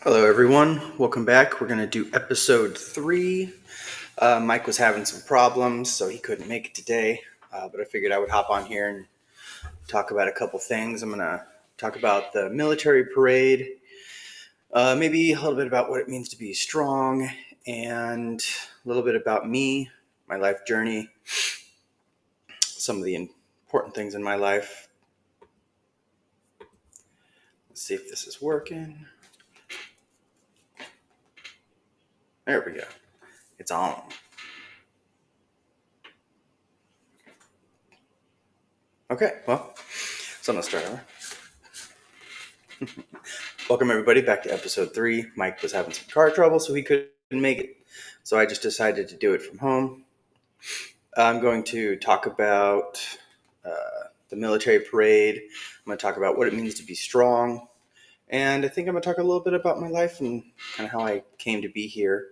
Hello, everyone. Welcome back. We're going to do episode 3. Mike was having some problems, so he couldn't make it today. But I figured I would hop on here and talk about a couple things. I'm going to talk about the military parade, maybe a little bit about what it means to be strong, and a little bit about me, my life journey, some of the important things in my life. Let's see if this is working. There we go. It's on. Okay, well, so I'm going to start over. Welcome, everybody, back to episode 3. Mike was having some car trouble, so he couldn't make it. So I just decided to do it from home. I'm going to talk about the military parade. I'm going to talk about what it means to be strong. And I think I'm going to talk a little bit about my life and kind of how I came to be here.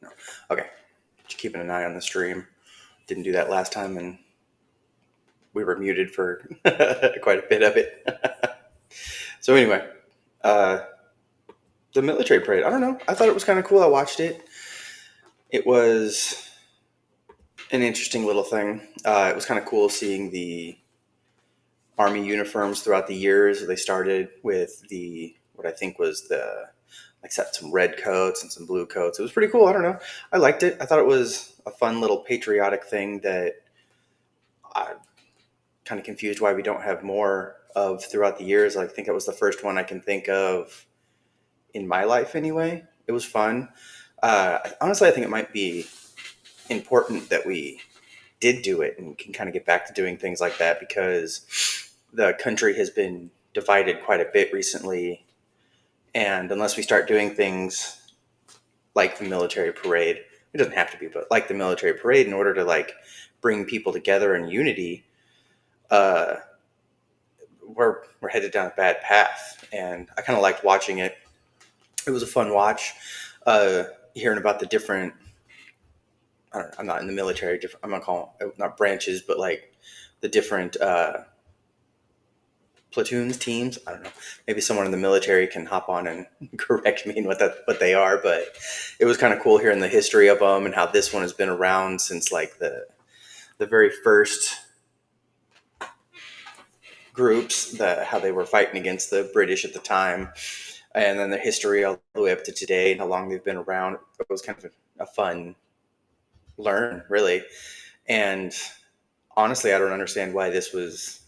No. Okay. Just keeping an eye on the stream. Didn't do that last time, and we were muted for quite a bit of it. So anyway, the military parade. I don't know. I thought it was kind of cool. I watched it. It was an interesting little thing. It was kind of cool seeing the Army uniforms throughout the years. They started with what I think was some red coats and some blue coats. It was pretty cool. I don't know. I liked it. I thought it was a fun little patriotic thing that I'm kind of confused why we don't have more of throughout the years. I think it was the first one I can think of in my life anyway. It was fun. Honestly, I think it might be important that we did do it and can kind of get back to doing things like that, because the country has been divided quite a bit recently. And unless we start doing things like the military parade, it doesn't have to be, but like the military parade, in order to bring people together in unity, we're headed down a bad path. And I kind of liked watching it. It was a fun watch, hearing about the different, I'm not in the military, I'm going to call them, not branches, but the different platoons, teams. I don't know. Maybe someone in the military can hop on and correct me in what they are. But it was kind of cool hearing the history of them and how this one has been around since the very first groups, how they were fighting against the British at the time, and then the history all the way up to today and how long they've been around. It was kind of a fun learn, really. And honestly, I don't understand why this was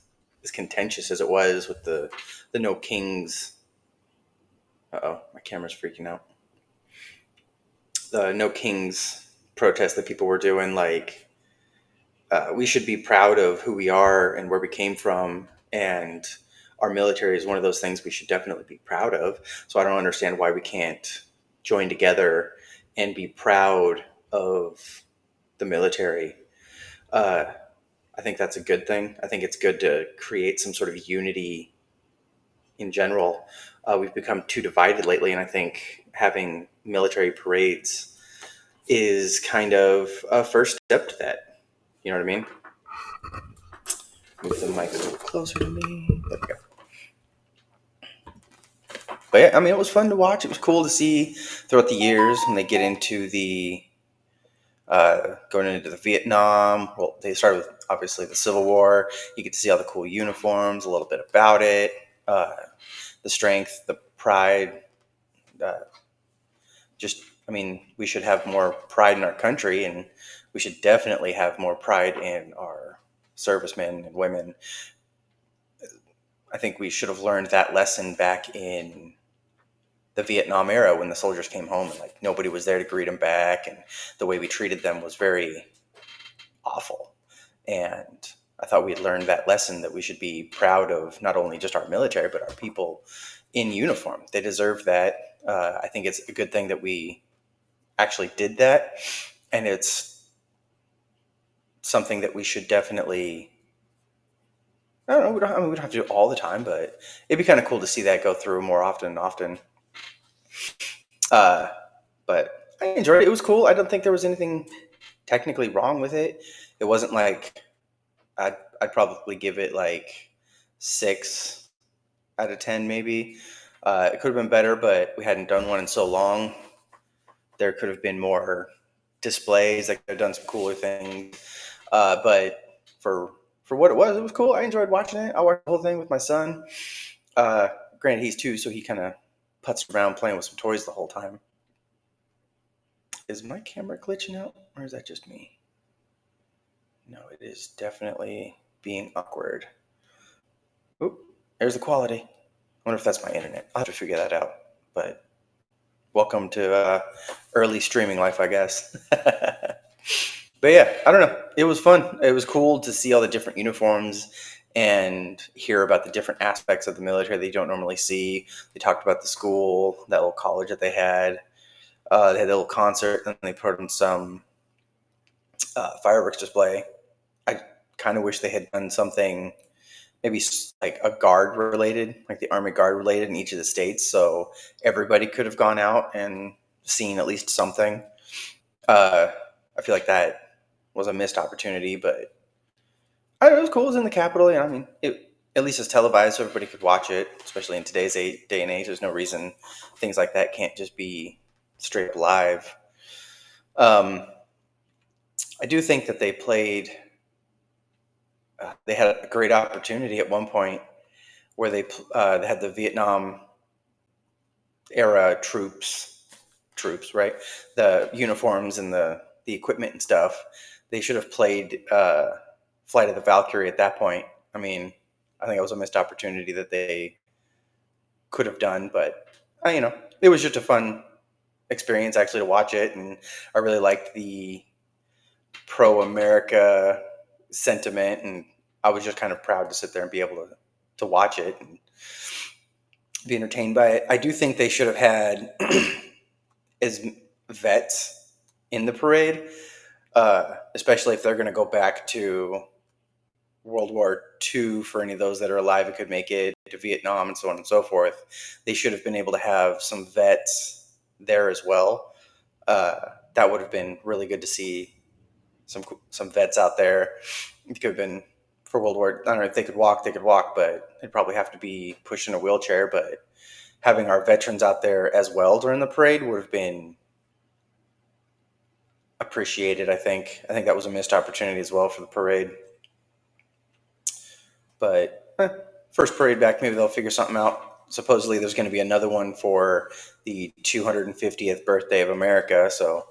as contentious as it was with the No Kings. Uh-oh, my camera's freaking out. The No Kings protest that people were doing, we should be proud of who we are and where we came from, and our military is one of those things we should definitely be proud of. So I don't understand why we can't join together and be proud of the military. I think that's a good thing. I think it's good to create some sort of unity in general. We've become too divided lately, and I think having military parades is kind of a first step to that. You know what I mean? Move the mic a little closer to me. There we go. But yeah, I mean, it was fun to watch. It was cool to see throughout the years when they get into going into the Vietnam. Well, they started with obviously the Civil War. You get to see all the cool uniforms, a little bit about it, the strength, the pride. We should have more pride in our country, and we should definitely have more pride in our servicemen and women. I think we should have learned that lesson back in the Vietnam era when the soldiers came home and nobody was there to greet them back, and the way we treated them was very awful. And I thought we had learned that lesson, that we should be proud of not only just our military, but our people in uniform. They deserve that. I think it's a good thing that we actually did that. And it's something that we should definitely, I don't know, we don't have to do it all the time, but it'd be kind of cool to see that go through more often and often. But I enjoyed it. It was cool. I don't think there was anything technically wrong with it. It wasn't I'd probably give it 6 out of 10, maybe. It could have been better, but we hadn't done one in so long. There could have been more displays. They could have done some cooler things. But for what it was cool. I enjoyed watching it. I watched the whole thing with my son. Uh, Granted, he's 2, so he kind of putts around playing with some toys the whole time. Is my camera glitching out, or is that just me? No, it is definitely being awkward. Oop, there's the quality. I wonder if that's my internet. I'll have to figure that out. But welcome to early streaming life, I guess. But yeah, I don't know. It was fun. It was cool to see all the different uniforms and hear about the different aspects of the military that you don't normally see. They talked about the school, that little college that they had. They had a little concert, and they put on some fireworks display. I kind of wish they had done something maybe like a guard related, like the Army Guard related in each of the states, so everybody could have gone out and seen at least something. I feel like that was a missed opportunity, but I don't know, it was cool. It was in the Capitol. I mean, it at least it's televised, so everybody could watch it. Especially in today's day and age, there's no reason things like that can't just be straight up live. Um, I do think that they played. They had a great opportunity at one point where they had the Vietnam era troops, right? The uniforms and the equipment and stuff. They should have played Flight of the Valkyrie at that point. I mean, I think it was a missed opportunity that they could have done, but it was just a fun experience actually to watch it, and I really liked the pro-America sentiment, and I was just kind of proud to sit there and be able to watch it and be entertained by it. I do think they should have had as vets in the parade, especially if they're going to go back to World War II for any of those that are alive and could make it to Vietnam and so on and so forth. They should have been able to have some vets there as well. That would have been really good to see some vets out there. It could have been for World War. I don't know if they could walk, but they'd probably have to be pushed in a wheelchair. But having our veterans out there as well during the parade would have been appreciated. I think that was a missed opportunity as well for the parade. But first parade back, maybe they'll figure something out. Supposedly there's going to be another one for the 250th birthday of America, so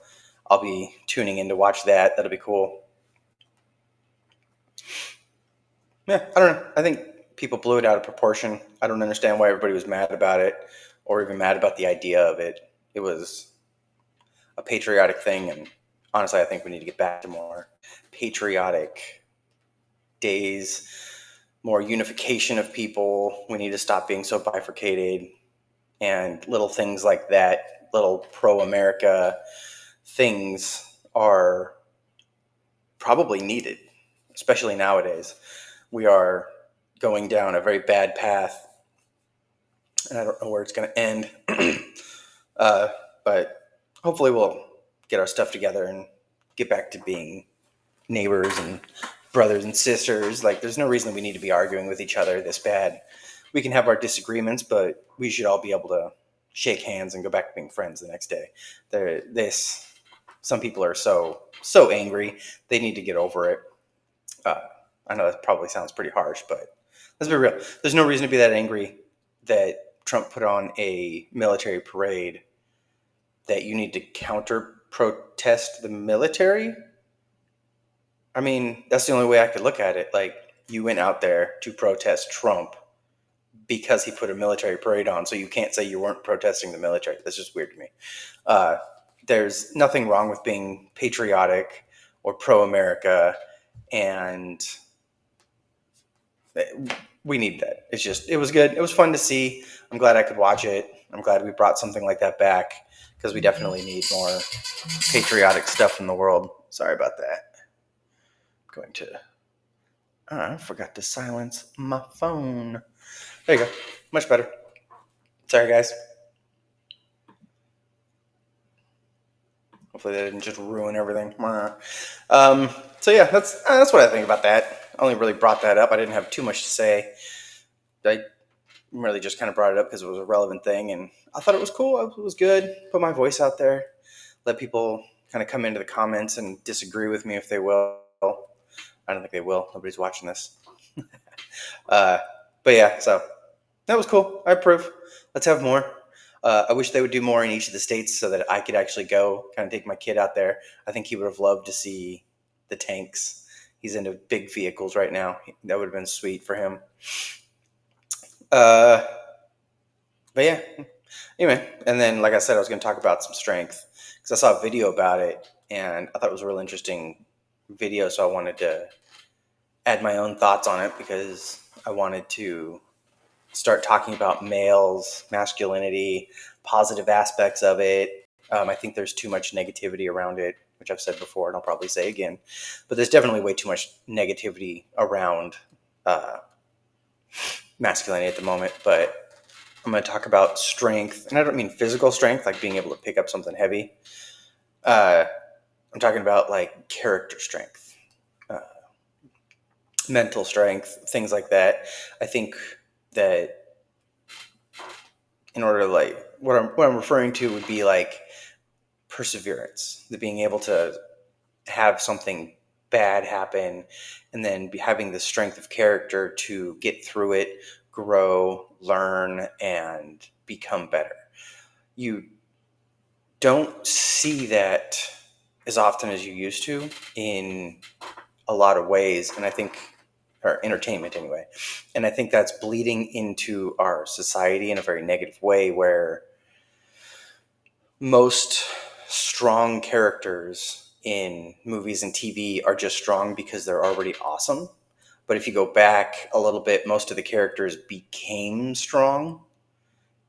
I'll be tuning in to watch that. That'll be cool. Yeah, I don't know. I think people blew it out of proportion. I don't understand why everybody was mad about it or even mad about the idea of it. It was a patriotic thing, and honestly, I think we need to get back to more patriotic days, more unification of people. We need to stop being so bifurcated, and little things like that, little pro-America things are probably needed, especially nowadays. We are going down a very bad path, and I don't know where it's going to end. But hopefully we'll get our stuff together and get back to being neighbors and brothers and sisters. Like, there's no reason that we need to be arguing with each other this bad. We can have our disagreements, but we should all be able to shake hands and go back to being friends the next day. Some people are so angry. They need to get over it. I know that probably sounds pretty harsh, but let's be real. There's no reason to be that angry that Trump put on a military parade, that you need to counter protest the military. I mean, that's the only way I could look at it. Like, you went out there to protest Trump because he put a military parade on, so you can't say you weren't protesting the military. That's just weird to me. There's nothing wrong with being patriotic or pro-America, and we need that. It was good. It was fun to see. I'm glad I could watch it. I'm glad we brought something like that back, because we definitely need more patriotic stuff in the world. Sorry about that. I'm going to... I forgot to silence my phone. There you go. Much better. Sorry, guys. Hopefully that didn't just ruin everything. So yeah, that's what I think about that. I only really brought that up. I didn't have too much to say. really just kind of brought it up because it was a relevant thing, and I thought it was cool. It was good. Put my voice out there. Let people kind of come into the comments and disagree with me if they will. I don't think they will. Nobody's watching this. uh, but yeah, so that was cool. I approve. Let's have more. I wish they would do more in each of the states so that I could actually go kind of take my kid out there. I think he would have loved to see the tanks. He's into big vehicles right now. That would have been sweet for him. But yeah, anyway. And then, like I said, I was going to talk about some strength because I saw a video about it and I thought it was a real interesting video. So I wanted to add my own thoughts on it because I wanted to start talking about males, masculinity, positive aspects of it. I think there's too much negativity around it, which I've said before and I'll probably say again. But there's definitely way too much negativity around masculinity at the moment. But I'm going to talk about strength. And I don't mean physical strength, like being able to pick up something heavy. I'm talking about like character strength, mental strength, things like that. I think that in order to like what I'm referring to would be like perseverance, the being able to have something bad happen and then having the strength of character to get through it, grow, learn, and become better. You don't see that as often as you used to in a lot of ways, and I think, or entertainment anyway, and I think that's bleeding into our society in a very negative way where most strong characters in movies and TV are just strong because they're already awesome. But if you go back a little bit, most of the characters became strong.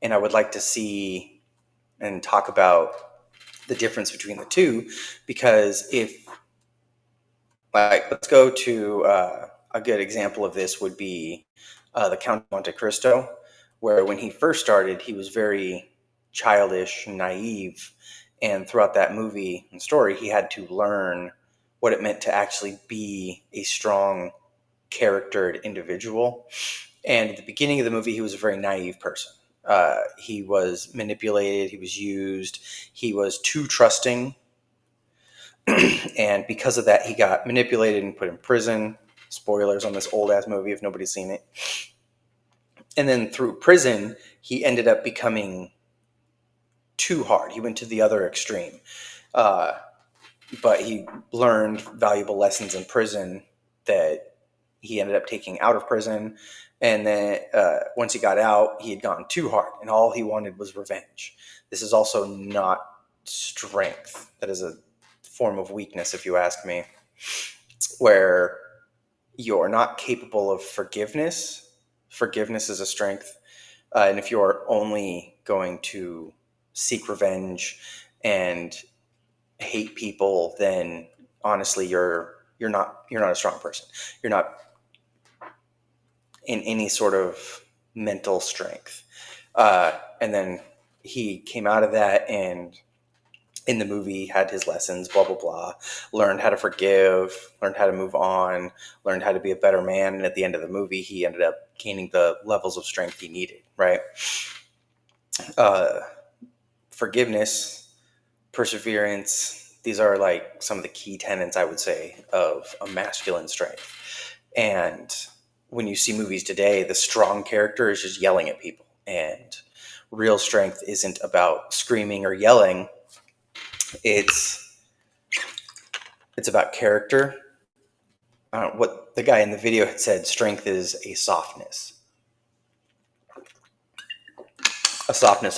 And I would like to see and talk about the difference between the two, because if, like, let's go to a good example of this would be the Count of Monte Cristo, where when he first started, he was very childish, naive, and throughout that movie and story, he had to learn what it meant to actually be a strong, charactered individual. And at the beginning of the movie, he was a very naive person. He was manipulated, he was used, he was too trusting. And because of that, he got manipulated and put in prison. Spoilers on this old ass movie if nobody's seen it. And then through prison, he ended up becoming too hard. He went to the other extreme. But he learned valuable lessons in prison that he ended up taking out of prison. And then once he got out, he had gone too hard, and all he wanted was revenge. This is also not strength. That is a form of weakness, if you ask me, where you're not capable of forgiveness. Forgiveness is a strength. And if you're only going to seek revenge and hate people, then honestly, you're not a strong person. You're not in any sort of mental strength. And then he came out of that, and in the movie had his lessons, blah, blah, blah, learned how to forgive, learned how to move on, learned how to be a better man. And at the end of the movie, he ended up gaining the levels of strength he needed, right? Forgiveness, perseverance, these are like some of the key tenets, I would say, of a masculine strength. And when you see movies today, the strong character is just yelling at people. And real strength isn't about screaming or yelling. It's about character. What the guy in the video had said, strength is a softness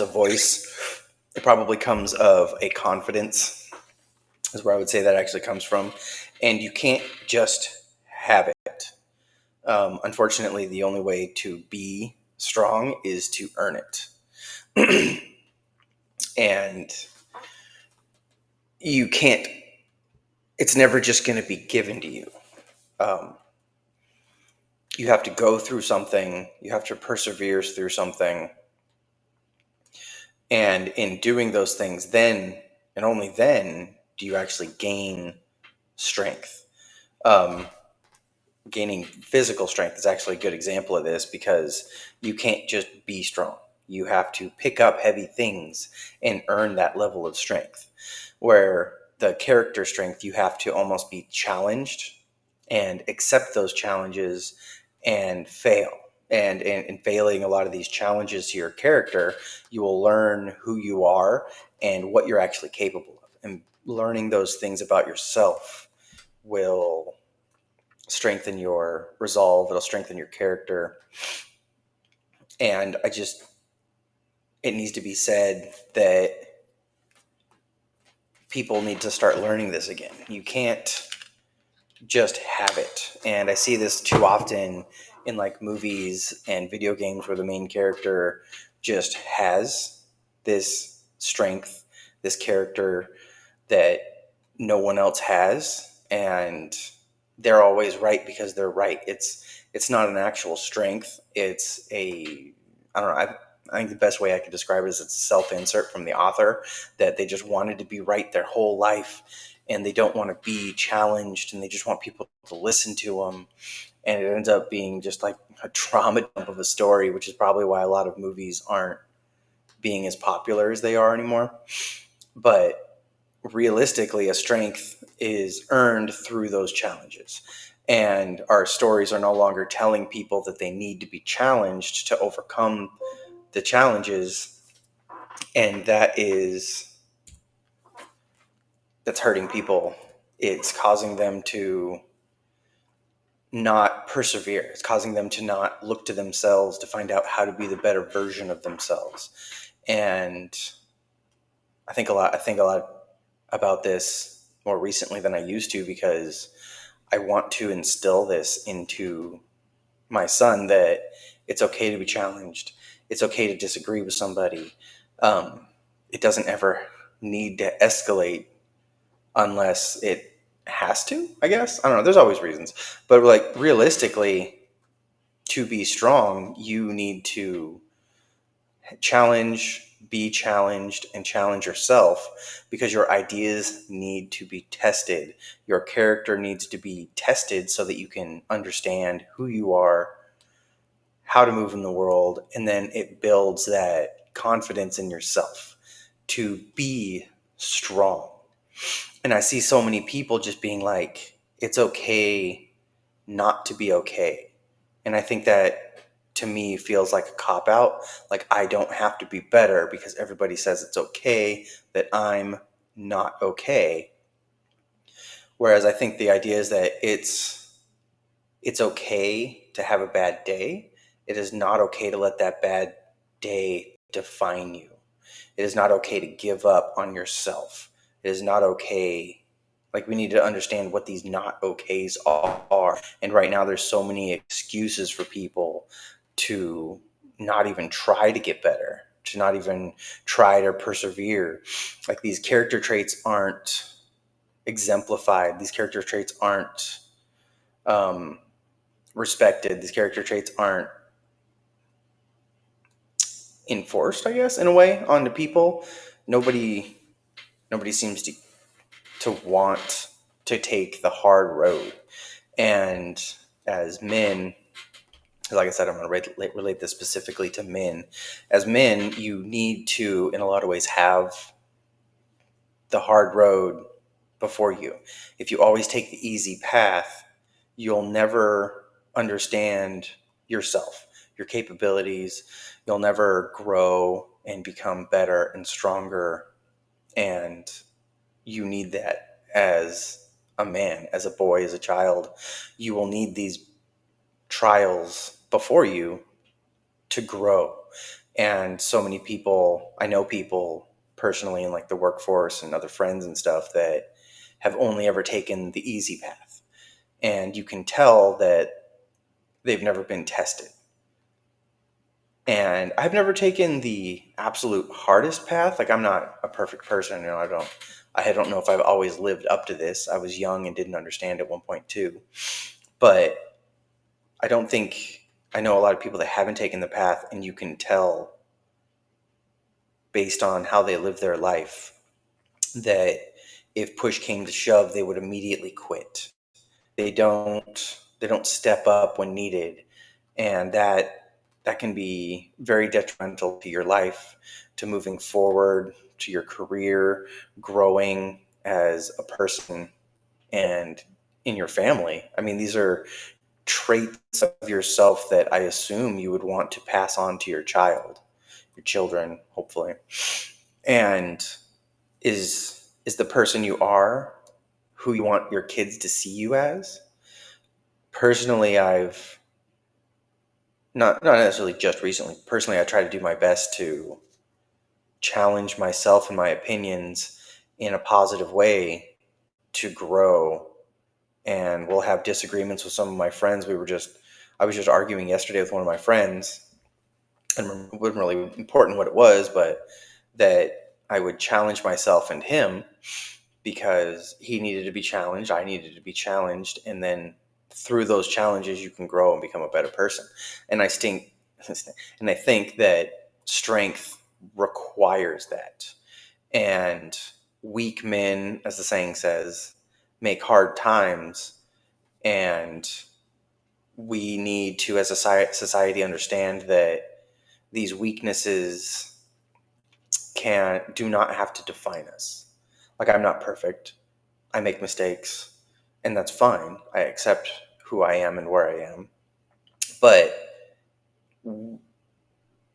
of voice. It probably comes of a confidence, is where I would say that actually comes from. And you can't just have it. Unfortunately, the only way to be strong is to earn it. And you can't, it's never just going to be given to you. You have to go through something, you have to persevere through something. And in doing those things, then and only then do you actually gain strength. gaining physical strength is actually a good example of this, because you can't just be strong. You have to pick up heavy things and earn that level of strength. Where the character strength, you have to almost be challenged and accept those challenges and fail. And in failing a lot of these challenges to your character, you will learn who you are and what you're actually capable of. And learning those things about yourself will strengthen your resolve, it'll strengthen your character. And it needs to be said that people need to start learning this again. You can't just have it. And I see this too often in like movies and video games, where the main character just has this strength, this character that no one else has, and they're always right because they're right. It's not an actual strength. It's a, I don't know. I think the best way I could describe it is it's a self-insert from the author, that they just wanted to be right their whole life, and they don't want to be challenged, and they just want people to listen to them. And it ends up being just like a trauma dump of a story, which is probably why a lot of movies aren't being as popular as they are anymore. But realistically, a strength is earned through those challenges. And our stories are no longer telling people that they need to be challenged to overcome the challenges. And that's hurting people. It's causing them to not persevere. It's causing them to not look to themselves to find out how to be the better version of themselves. And I think a lot about this more recently than I used to, because I want to instill this into my son, that it's okay to be challenged. It's okay to disagree with somebody. It doesn't ever need to escalate unless it has to, I guess. I don't know. There's always reasons. But like realistically, to be strong, you need to be challenged, and challenge yourself, because your ideas need to be tested. Your character needs to be tested so that you can understand who you are, how to move in the world, and then it builds that confidence in yourself to be strong. And I see so many people just being like, it's okay not to be okay. And I think that, to me, feels like a cop out. Like, I don't have to be better because everybody says it's okay that I'm not okay. Whereas I think the idea is that it's okay to have a bad day. It is not okay to let that bad day define you. It is not okay to give up on yourself. It is not okay. Like, we need to understand what these not okays are. And right now there's so many excuses for people to not even try to get better, to not even try to persevere. Like, these character traits aren't exemplified. These character traits aren't respected. These character traits aren't enforced, I guess, in a way, onto people. Nobody seems to want to take the hard road. And as men, like I said, I'm going to relate this specifically to men. As men, you need to, in a lot of ways, have the hard road before you. If you always take the easy path, you'll never understand yourself, your capabilities. You'll never grow and become better and stronger. And you need that as a man, as a boy, as a child. You will need these trials before you to grow. And so many people, I know people personally in like the workforce and other friends and stuff, that have only ever taken the easy path. And you can tell that they've never been tested. And I've never taken the absolute hardest path. Like, I'm not a perfect person. I don't know if I've always lived up to this. I was young and didn't understand at one point too. But I know a lot of people that haven't taken the path, and you can tell based on how they live their life that if push came to shove, they would immediately quit. They don't don't step up when needed, and that can be very detrimental to your life, to moving forward, to your career, growing as a person, and in your family. I mean, these are traits of yourself that I assume you would want to pass on to your children, hopefully. And is the person you are who you want your kids to see you as? Personally, I've not necessarily just recently. Personally, I try to do my best to challenge myself and my opinions in a positive way to grow. And we'll have disagreements with some of my friends. I was just arguing yesterday with one of my friends, and it wasn't really important what it was, but that I would challenge myself and him because he needed to be challenged, I needed to be challenged, and then through those challenges you can grow and become a better person. And I think that strength requires that. And weak men, as the saying says, make hard times, and we need to, as a society, understand that these weaknesses do not have to define us. Like, I'm not perfect. I make mistakes, and that's fine. I accept who I am and where I am. But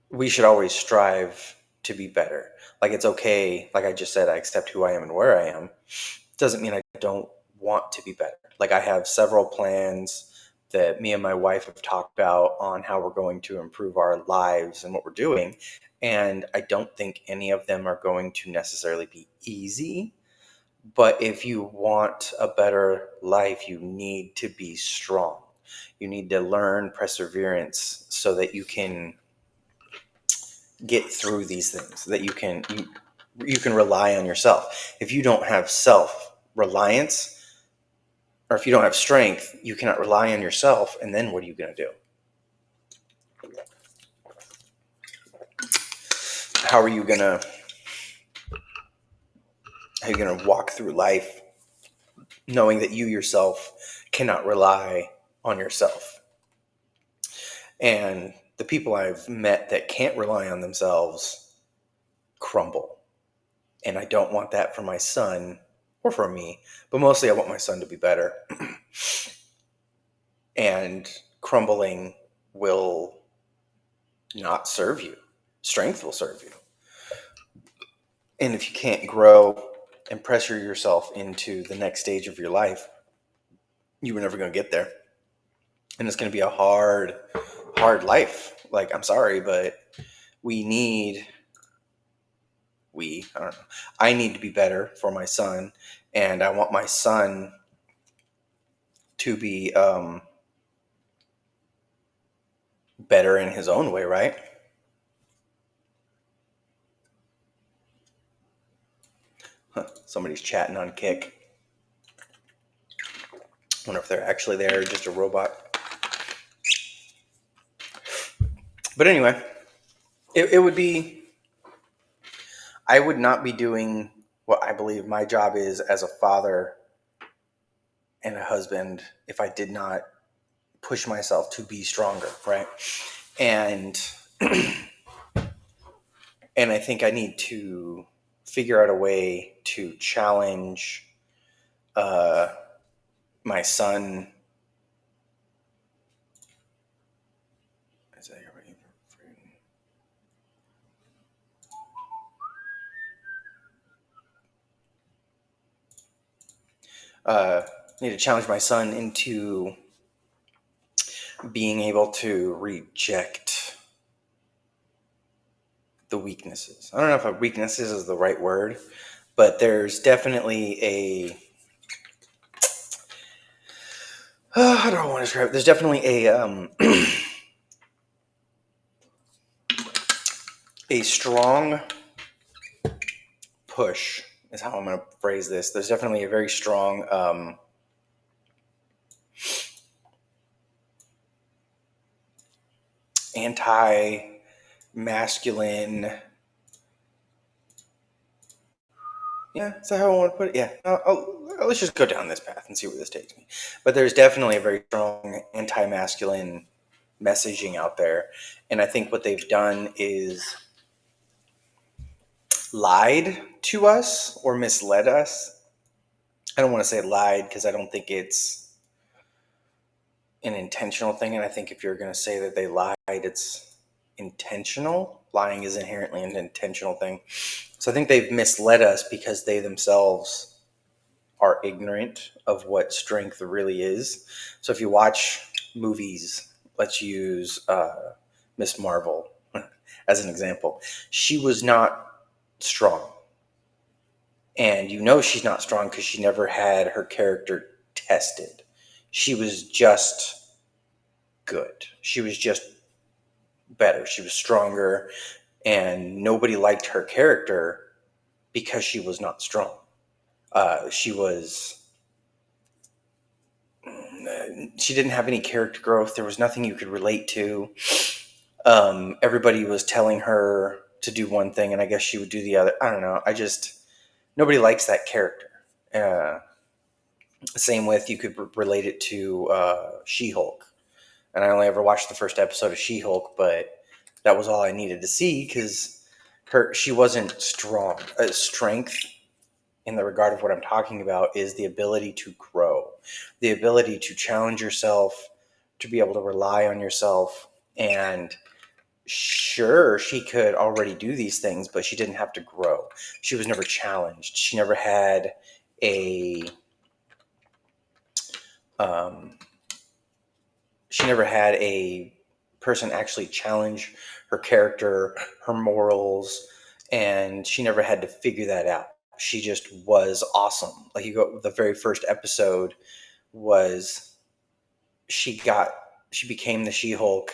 we should always strive to be better. Like, it's okay. Like I just said, I accept who I am and where I am. Doesn't mean I don't want to be better. Like, I have several plans that me and my wife have talked about on how we're going to improve our lives and what we're doing. And I don't think any of them are going to necessarily be easy. But if you want a better life, you need to be strong. You need to learn perseverance so that you can get through these things, that you can rely on yourself. If you don't have self-reliance, or if you don't have strength, you cannot rely on yourself, and then what are you going to do? How are you going to walk through life knowing that you yourself cannot rely on yourself? And the people I've met that can't rely on themselves crumble. And I don't want that for my son or for me, but mostly I want my son to be better. And crumbling will not serve you. Strength will serve you. And if you can't grow and pressure yourself into the next stage of your life, you were never going to get there. And it's going to be a hard life. Like, I'm sorry, but I need to be better for my son. And I want my son to be better in his own way, right? Somebody's chatting on Kick. Wonder if they're actually there, or just a robot. But anyway, it would be, I would not be doing what I believe my job is as a father and a husband if I did not push myself to be stronger, right? And and I think I need to figure out a way to challenge my son. Is that need to challenge my son into being able to reject the weaknesses. I don't know if weaknesses is the right word, but there's definitely how do I want to describe it? There's definitely a strong push is how I'm going to phrase this. There's definitely a very strong anti-masculine Yeah, is that how I want to put it? Yeah. Let's just go down this path and see where this takes me. But there's definitely a very strong anti-masculine messaging out there, and I think what they've done is lied to us or misled us. I don't want to say lied because I don't think it's an intentional thing, and I think if you're going to say that they lied, it's intentional. Lying is inherently an intentional thing. So I think they've misled us because they themselves are ignorant of what strength really is. So if you watch movies, let's use Miss Marvel as an example. She was not strong. And you know she's not strong because she never had her character tested. She was just good. She was just better. She was stronger. And nobody liked her character because she was not strong. She was she didn't have any character growth. There was nothing you could relate to. Everybody was telling her to do one thing, and I guess she would do the other. I don't know. Nobody likes that character. Uh, Same with, you could relate it to She-Hulk. And I only ever watched the first episode of She-Hulk, but that was all I needed to see because she wasn't strong. Strength, in the regard of what I'm talking about, is the ability to grow, the ability to challenge yourself, to be able to rely on yourself. And sure, she could already do these things, but she didn't have to grow. She was never challenged. She never had a um, she never had a person actually challenge her character, her morals, and she never had to figure that out. She just was awesome. Like, you go, the very first episode was she got she became the She-Hulk,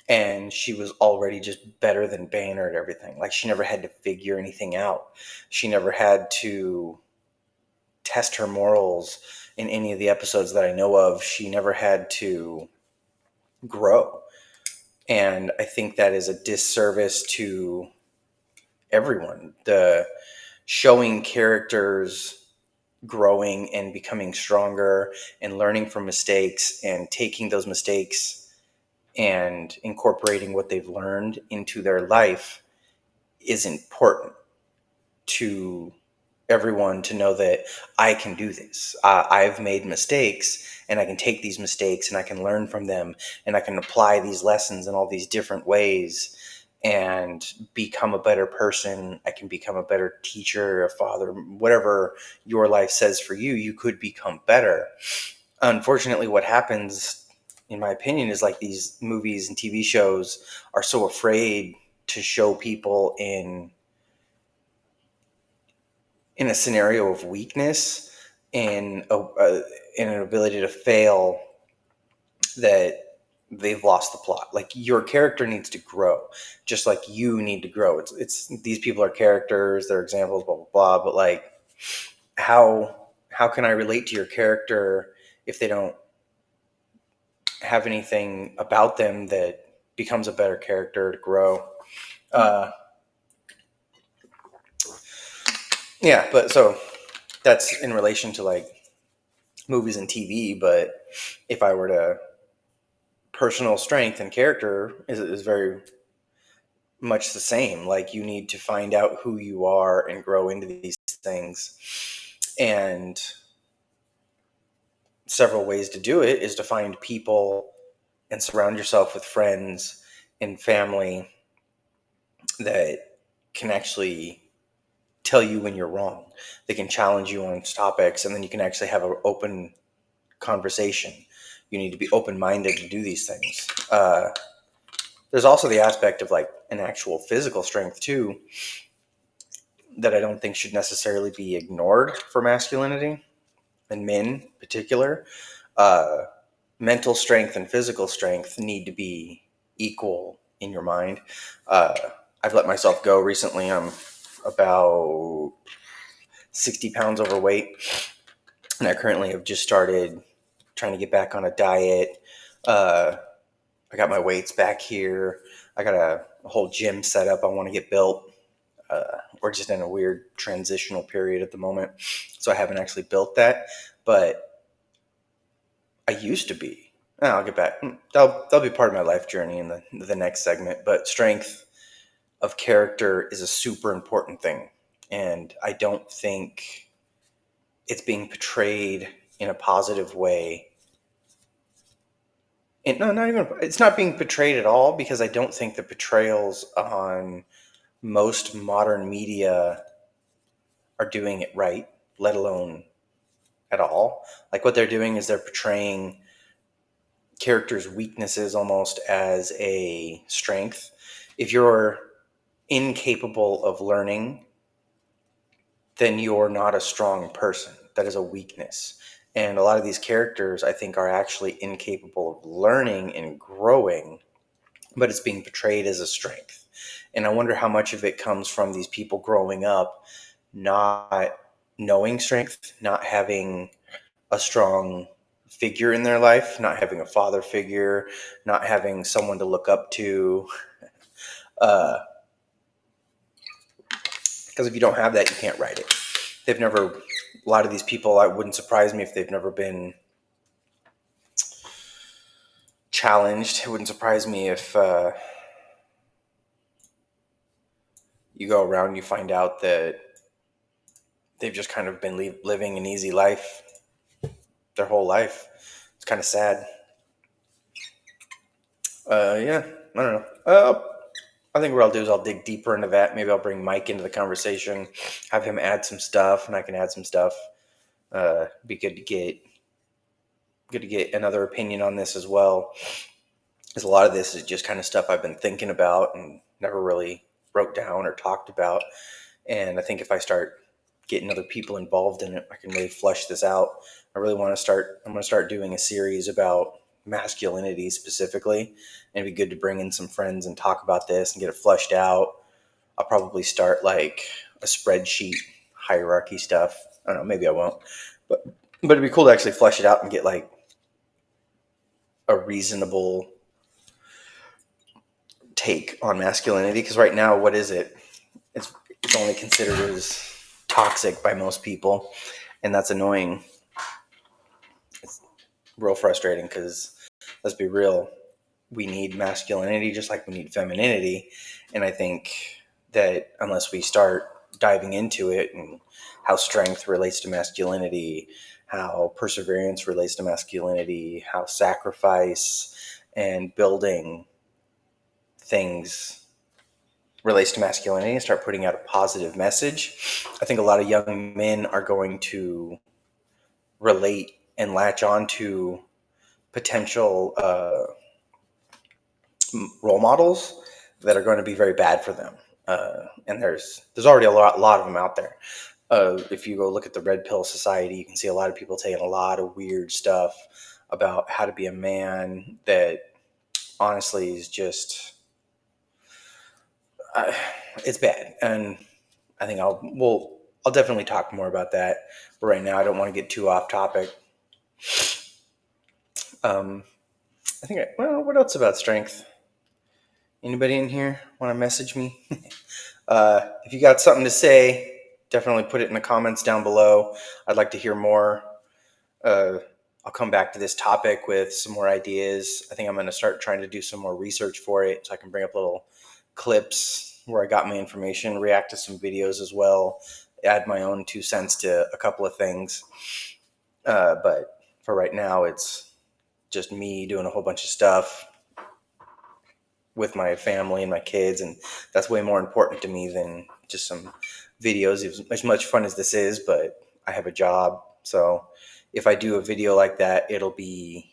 and she was already just better than Banner at everything. Like, she never had to figure anything out. She never had to test her morals in any of the episodes that I know of. She never had to grow. And I think that is a disservice to everyone. The showing characters growing and becoming stronger and learning from mistakes and taking those mistakes and incorporating what they've learned into their life is important to everyone, to know that I can do this. I've made mistakes, and I can take these mistakes and I can learn from them, and I can apply these lessons in all these different ways and become a better person. I can become a better teacher, a father, whatever your life says for you, you could become better. Unfortunately, what happens, in my opinion, is like these movies and TV shows are so afraid to show people in a scenario of weakness and in an ability to fail, that they've lost the plot. Like, your character needs to grow, just like you need to grow. It's these people are characters, they're examples, blah blah blah. But like, how can I relate to your character if they don't have anything about them that becomes a better character to grow? Uh, yeah, but so that's in relation to like movies and TV. But if I were to, personal strength and character is very much the same. Like, you need to find out who you are and grow into these things. And several ways to do it is to find people and surround yourself with friends and family that can actually tell you when you're wrong. They can challenge you on topics, and then you can actually have an open conversation. You need to be open-minded to do these things. There's also the aspect of like an actual physical strength too, that I don't think should necessarily be ignored for masculinity, and men in particular. Uh, Mental strength and physical strength need to be equal in your mind. Uh, I've let myself go recently. I'm about 60 pounds overweight, and I currently have just started trying to get back on a diet. Uh, I got my weights back here. I got a whole gym set up I want to get built. we're just in a weird transitional period at the moment, so I haven't actually built that. But I used to be. I'll get back. That'll be part of my life journey in the next segment. But strength of character is a super important thing, and I don't think it's being portrayed in a positive way. And no, not even. It's not being portrayed at all, because I don't think the portrayals on most modern media are doing it right, let alone at all. Like, what they're doing is they're portraying characters' weaknesses almost as a strength. If you're incapable of learning, then you're not a strong person. That is a weakness. And a lot of these characters, I think, are actually incapable of learning and growing, but it's being portrayed as a strength. And I wonder how much of it comes from these people growing up not knowing strength, not having a strong figure in their life, not having a father figure, not having someone to look up to. Because if you don't have that, you can't write it. They've never, a lot of these people, it wouldn't surprise me if they've never been challenged. It wouldn't surprise me if you go around and you find out that they've just kind of been living an easy life their whole life. It's kind of sad. Yeah, I don't know. I think what I'll do is I'll dig deeper into that. Maybe I'll bring Mike into the conversation, have him add some stuff, and I can add some stuff. Be good to get another opinion on this as well. Because a lot of this is just kind of stuff I've been thinking about and never really wrote down or talked about. And I think if I start getting other people involved in it, I can really flesh this out. I'm going to start doing a series about masculinity specifically, and it'd be good to bring in some friends and talk about this and get it fleshed out. I'll probably start like a spreadsheet hierarchy stuff. I don't know, maybe I won't, but it'd be cool to actually flesh it out and get like a reasonable take on masculinity. Because right now, what is it? It's only considered as toxic by most people, and that's annoying. It's real frustrating because, let's be real, we need masculinity just like we need femininity. And I think that unless we start diving into it and how strength relates to masculinity, how perseverance relates to masculinity, how sacrifice and building things relates to masculinity, and start putting out a positive message, I think a lot of young men are going to relate and latch on to potential role models that are going to be very bad for them. And there's already a lot of them out there. If you go look at the Red Pill Society, you can see a lot of people saying a lot of weird stuff about how to be a man that honestly is just, it's bad. And I think I'll definitely talk more about that. But right now, I don't want to get too off topic. I think, what else about strength? Anybody in here want to message me? If you got something to say, definitely put it in the comments down below. I'd like to hear more. I'll come back to this topic with some more ideas. I think I'm going to start trying to do some more research for it so I can bring up little clips where I got my information, react to some videos as well, add my own 2 cents to a couple of things. But for right now, it's just me doing a whole bunch of stuff with my family and my kids, and that's way more important to me than just some videos. As much fun as this is, but I have a job, so if I do a video like that, it'll be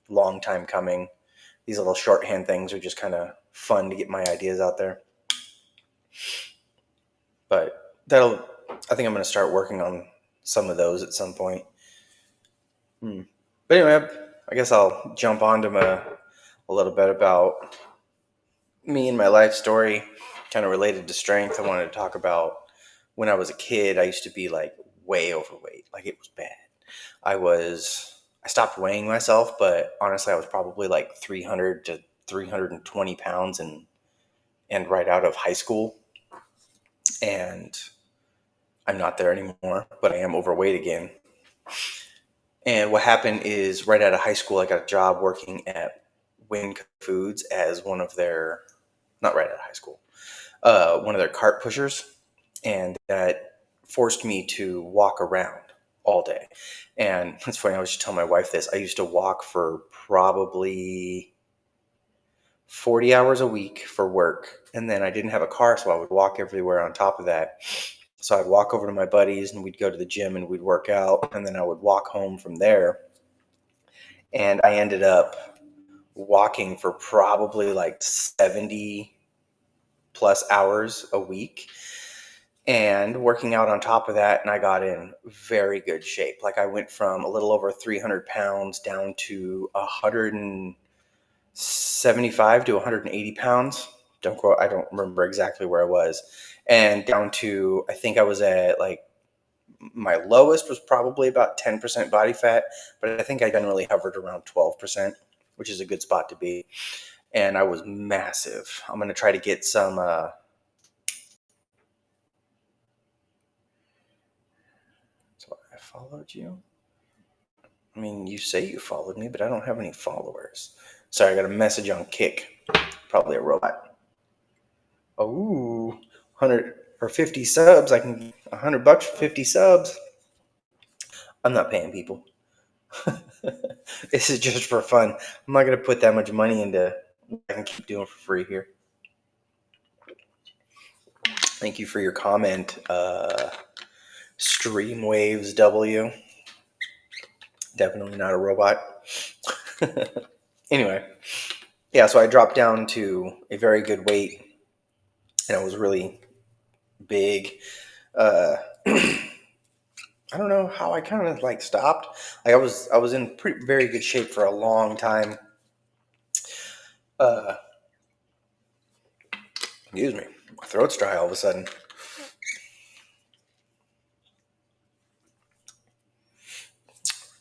a long time coming. These little shorthand things are just kind of fun to get my ideas out there. But I think I'm going to start working on some of those at some point. But anyway, I guess I'll jump onto a little bit about me and my life story, kind of related to strength. I wanted to talk about when I was a kid. I used to be like way overweight. Like, it was bad. I stopped weighing myself, but honestly, I was probably like 300 to 320 pounds and right out of high school. and I'm not there anymore, but I am overweight again. And what happened is right out of high school, I got a job working at Winco Foods as one of their, not right out of high school, one of their cart pushers. And that forced me to walk around all day. And it's funny, I was just telling my wife this. I used to walk for probably 40 hours a week for work. And then I didn't have a car, so I would walk everywhere on top of that. So I'd walk over to my buddies and we'd go to the gym and we'd work out. And then I would walk home from there. And I ended up walking for probably like 70 plus hours a week and working out on top of that. And I got in very good shape. Like I went from a little over 300 pounds down to 175 to 180 pounds. Don't quote, I don't remember exactly where I was. And down to, I think I was at like, my lowest was probably about 10% body fat, but I think I generally hovered around 12%, which is a good spot to be. And I was massive. I'm going to try to get some, so I followed you. I mean, you say you followed me, but I don't have any followers. Sorry, I got a message on Kick. Probably a robot. Oh, 100 or 50 subs. I can $100 for 50 subs. I'm not paying people. This is just for fun. I'm not gonna put that much money into what I can keep doing for free here. Thank you for your comment, Streamwaves W. Definitely not a robot. Anyway, yeah, so I dropped down to a very good weight, and I was really big. I don't know how I kind of like stopped. Like I was in very good shape for a long time. Excuse me, my throat's dry all of a sudden.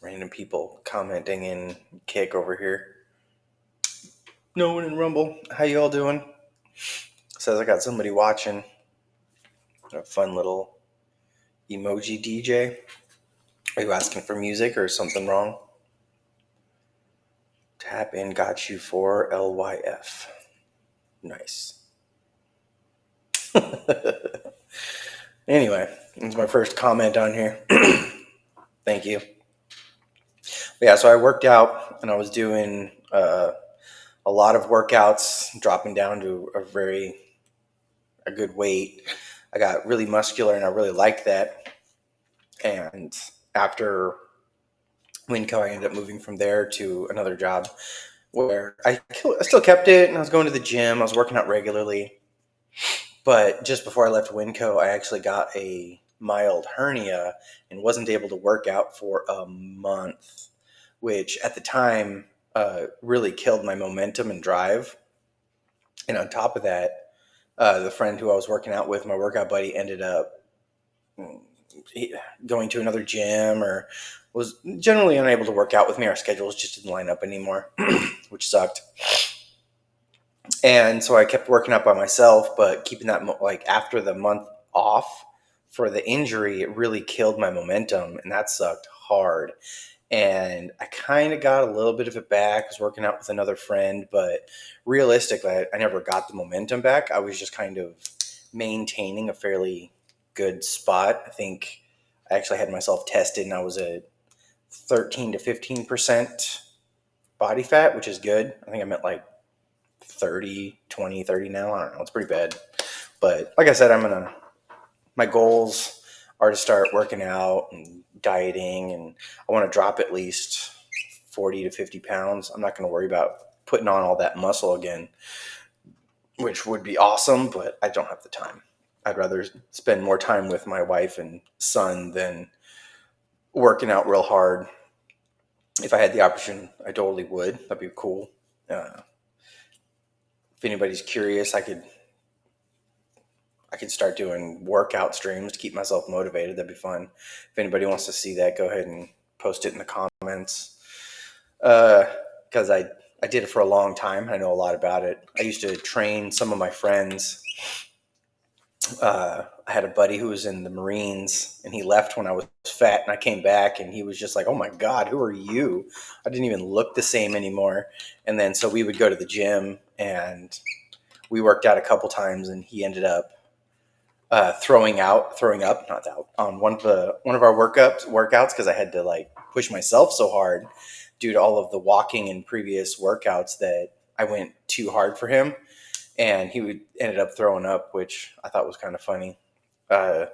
Random people commenting in Kick over here. No one in Rumble. How you all doing? Says I got somebody watching. A fun little emoji DJ. Are you asking for music or something wrong? Tap in got you for LYF. Nice. Anyway, it's my first comment on here. Thank you. But yeah, so I worked out and I was doing a lot of workouts, dropping down to a good weight. I got really muscular and I really liked that. And after Winco, I ended up moving from there to another job where I still kept it and I was going to the gym. I was working out regularly. But just before I left Winco, I actually got a mild hernia and wasn't able to work out for a month, which at the time really killed my momentum and drive. And on top of that, the friend who I was working out with, my workout buddy, ended up going to another gym or was generally unable to work out with me. Our schedules just didn't line up anymore, which sucked. And so I kept working out by myself, but keeping that like after the month off for the injury, it really killed my momentum, and that sucked hard. And I kind of got a little bit of it back. I was working out with another friend, but realistically, I never got the momentum back. I was just kind of maintaining a fairly good spot. I think I actually had myself tested, and I was at 13 to 15% body fat, which is good. I think I'm at like 30, 20, 30 now. I don't know. It's pretty bad. But like I said, my goals are to start working out and dieting, and I want to drop at least 40 to 50 pounds. I'm not going to worry about putting on all that muscle again, which would be awesome, but I don't have the time. I'd rather spend more time with my wife and son than working out real hard. If I had the option, I totally would. That'd be cool. If anybody's curious, I could start doing workout streams to keep myself motivated. That'd be fun. If anybody wants to see that, go ahead and post it in the comments. Because I did it for a long time. I know a lot about it. I used to train some of my friends I had a buddy who was in the Marines, and he left when I was fat, and I came back, and he was just like, "Oh my God, who are you?" I didn't even look the same anymore. And then so we would go to the gym, and we worked out a couple times, and he ended up throwing up, not out, on one of our workouts because I had to like push myself so hard due to all of the walking and previous workouts that I went too hard for him, and ended up throwing up, which I thought was kind of funny. I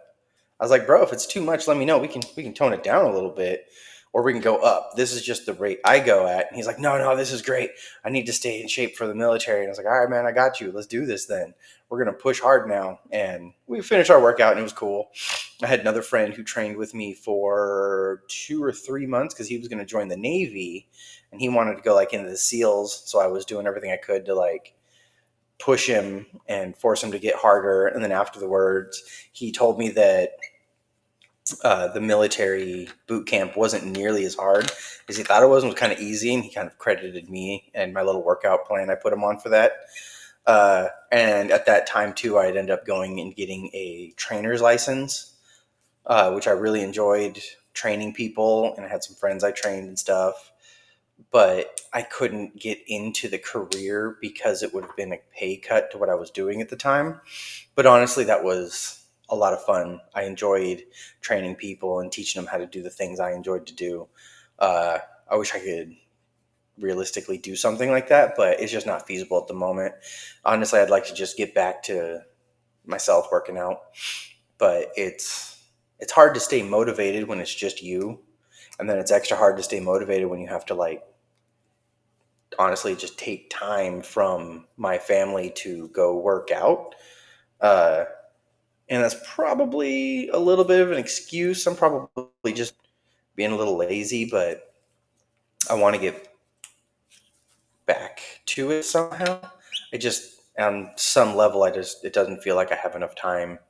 was like, bro, if it's too much, let me know. We can tone it down a little bit, or we can go up. This is just the rate I go at. And he's like, no, this is great. I need to stay in shape for the military. And I was like, all right, man, I got you. Let's do this then. We're gonna push hard now. And we finished our workout, and it was cool. I had another friend who trained with me for 2 or 3 months because he was gonna join the Navy, and he wanted to go like into the SEALs. So I was doing everything I could to like push him and force him to get harder. And then afterwards, he told me that the military boot camp wasn't nearly as hard as he thought it was. It was kind of easy, and he kind of credited me and my little workout plan I put him on for that. And at that time too, I'd end up going and getting a trainer's license, which I really enjoyed training people, and I had some friends I trained and stuff. But I couldn't get into the career because it would have been a pay cut to what I was doing at the time. But honestly, that was a lot of fun. I enjoyed training people and teaching them how to do the things I enjoyed to do. Uh, I wish I could realistically do something like that, but it's just not feasible at the moment. Honestly, I'd like to just get back to myself working out, but it's hard to stay motivated when it's just you, and then it's extra hard to stay motivated when you have to like honestly just take time from my family to go work out. Uh, and that's probably a little bit of an excuse. I'm probably just being a little lazy, but I want to get back to it somehow. I just, on some level, it doesn't feel like I have enough time,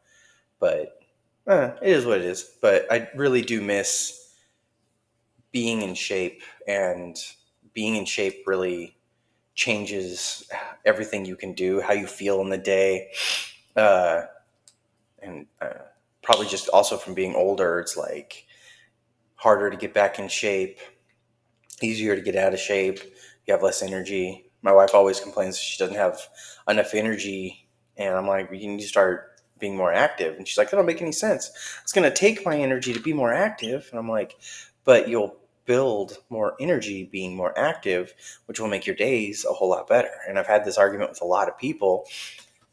but it is what it is. But I really do miss being in shape, and being in shape really changes everything you can do, how you feel in the day. Uh, and Probably just also from being older, it's like harder to get back in shape, easier to get out of shape. You have less energy. My wife always complains she doesn't have enough energy, and I'm like, you need to start being more active. And she's like, that don't make any sense. It's going to take my energy to be more active. And I'm like, but you'll build more energy being more active, which will make your days a whole lot better. And I've had this argument with a lot of people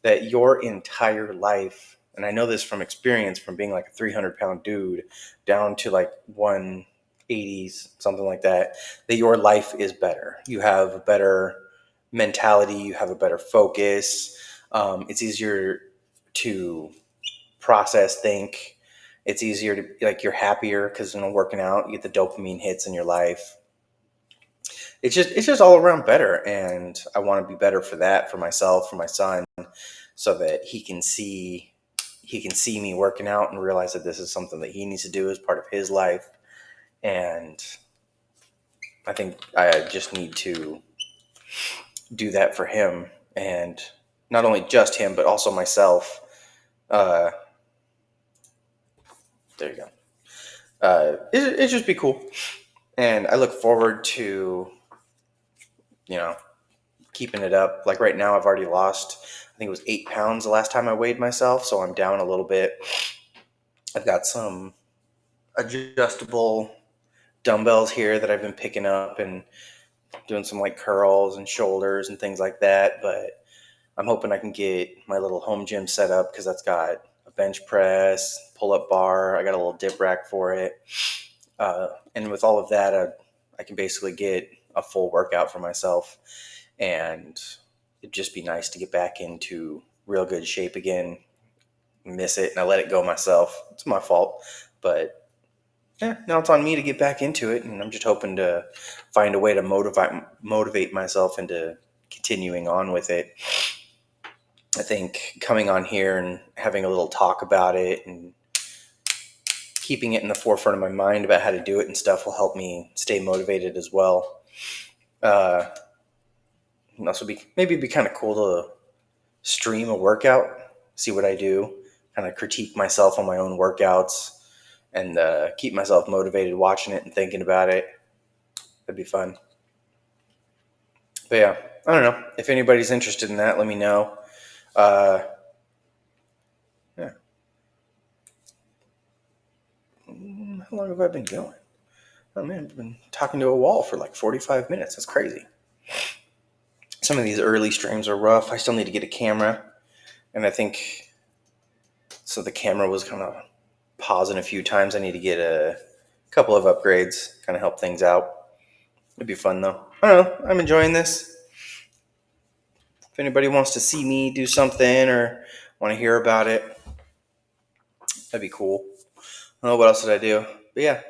that your entire life, and I know this from experience from being like a 300-pound dude down to like 180s, something like that, that your life is better. You have a better mentality, you have a better focus. It's easier to process, think. It's easier to, like, you're happier because working out, you get the dopamine hits in your life. It's just all around better, and I want to be better for that, for myself, for my son, so that he can see me working out and realize that this is something that he needs to do as part of his life. And I think I just need to do that for him, and not only just him but also myself. uh, there you go. It just be cool, and I look forward to you know keeping it up. Like right now, I've already lost, I think it was 8 pounds the last time I weighed myself, so I'm down a little bit. I've got some adjustable dumbbells here that I've been picking up and doing some like curls and shoulders and things like that. But I'm hoping I can get my little home gym set up because that's got a bench press, pull up bar. I got a little dip rack for it. And with all of that, I can basically get a full workout for myself. And it'd just be nice to get back into real good shape again. Miss it, and I let it go myself. It's my fault. But now it's on me to get back into it, and I'm just hoping to find a way to motivate myself into continuing on with it. I think coming on here and having a little talk about it and keeping it in the forefront of my mind about how to do it and stuff will help me stay motivated as well. Uh, and also maybe it'd be kind of cool to stream a workout, see what I do, kind of critique myself on my own workouts and keep myself motivated watching it and thinking about it. That'd be fun. But yeah, I don't know. If anybody's interested in that, let me know. Uh, yeah. How long have I been going? Oh man, I've been talking to a wall for like 45 minutes. That's crazy. Some of these early streams are rough. I still need to get a camera. And I think, so the camera was kind of pausing a few times. I need to get a couple of upgrades, kind of help things out. It'd be fun though. I don't know. I'm enjoying this. If anybody wants to see me do something or want to hear about it, that'd be cool. I don't know what else did I do. But yeah,